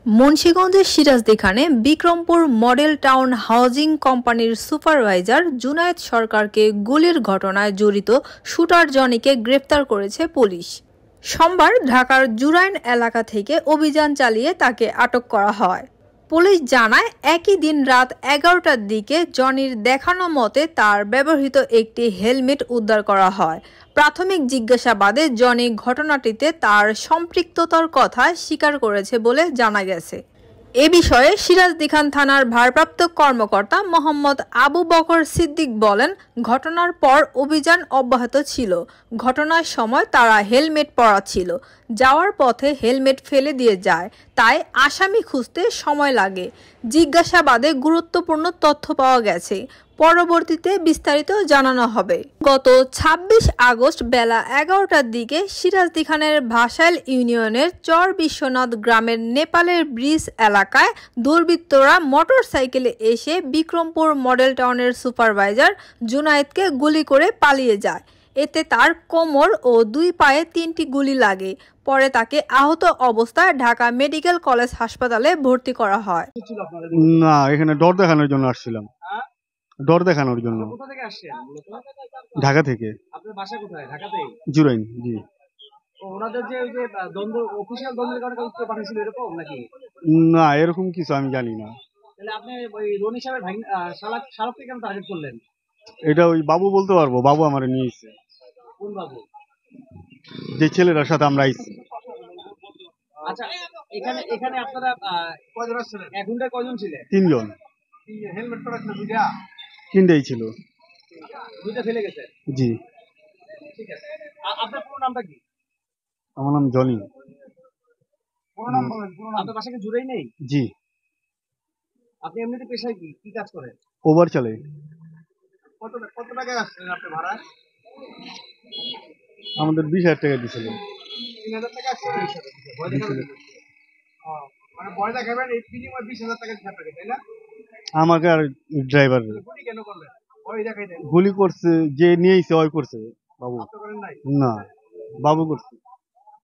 মুন্সিগঞ্জের সিরাজদিখানে Bikrampur model town housing কোম্পানির supervisor Junaid সরকারকে গুলির ঘটনায় জড়িত শুটার জনিকে গ্রেফতার করেছে পুলিশ। সোমবার ঢাকার জুরাইন এলাকা থেকে অভিযান চালিয়ে তাকে আটক করা হয়। পুলিশ জানায়, একই দিন রাত 11টার দিকে জনির দেখানো মতে তার ব্যবহৃত একটি হেলমেট উদ্ধার করা হয়। প্রাথমিক জিজ্ঞাসাবাদে জনি ঘটনাটিতে তার সম্পৃক্ততার কথা স্বীকার করেছে বলে জানা গেছে। এ বিষয়ে সিরাজদিখান থানার ভারপ্রাপ্ত কর্মকর্তা মোহাম্মদ আবু বকর সিদ্দিক বলেন, ঘটনার পর অভিযান অব্যাহত ছিল। ঘটনার সময় তারা হেলমেট পরা ছিল। যাওয়ার পথে হেলমেট ফেলে দিয়ে যায়, তাই আসামি খুঁজতে সময় লাগে। জিজ্ঞাসাবাদে গুরুত্বপূর্ণ তথ্য পাওয়া গেছে। পরবর্তীতে বিস্তারিত জানানো হবে। গত ২৬ আগস্ট বেলা 11টার দিকে সিরাজদিখানের ভাসাইল ইউনিয়নের চর বিশ্বনাথ গ্রামের নেপালের ব্রিজ এলাকায় দুর্বৃত্তরা মোটরসাইকেলে এসে বিক্রমপুর মডেল টাউনের সুপারভাইজার জুনায়েদকে গুলি করে পালিয়ে যায়। এতে তার কোমর ও দুই পায়ে ৩টি গুলি লাগে। পরে তাকে আহত অবস্থায় ঢাকা মেডিকেল কলেজ হাসপাতালে ভর্তি করা হয়। না, এখানে ডর দেখানোর জন্য আসছিলাম। ডর দেখানোর জন্য। কোথা থেকে আসছেন মূলত? ঢাকা থেকে। আপনার বাসা কোথায়? ঢাকাতেই? জুরাইন। জি। ওনাদের যে ওই যে দ্বন্দ্ব, অফিশিয়াল দ্বন্দ্বের কারণে কাউকে পাঠিয়েছিল এরকম নাকি? না, এরকম কিছু আমি জানি না। তাহলে আপনি ওই রনি সাহেবের ভাই শালাককে কেন টার্গেট করলেন? এটা ওই বাবু বলতে পারবো। বাবু আমারে নিয়ে এসেছে। কোন বাবু? যে ছেলেটার সাথে আমরা আইছি। আচ্ছা, এখানে এখানে আপনারা কয়জন আসছিলেন? এক ঘন্টায় কয়জন ছিলেন? ৩ জন। হেলমেট পরা ছিল দুইটা? 3টাই ছিল। দুইটা ফেলে গেছে? জি। ঠিক আছে। আপনার পুরো নামটা কি? আমার নাম জনি। পুরো নাম বলেন। আপনার বাসা কি জুড়েই নেই? জি। আপনি এমনিতে পেশায় কি কি কাজ করেন? ওভার চালাই। কত টাকা আসছেন আপনি ভাড়া? আমাদের 20,000 টাকা দিছিল। 3,000 টাকা আসছে? ভয় দেখাবেন? মানে ভয় দেখাবেন, এই বিনিময়ে 20,000 টাকা দিতে আপনাকে, তাই না? আমাকে আর ড্রাইভার গুলি কেন করলেন? ভয় দেখাই দেন। গুলি করছে, যে নিয়ে এসে ওই করছে। বাবু। আপনি করেন নাই? না, বাবু করছে।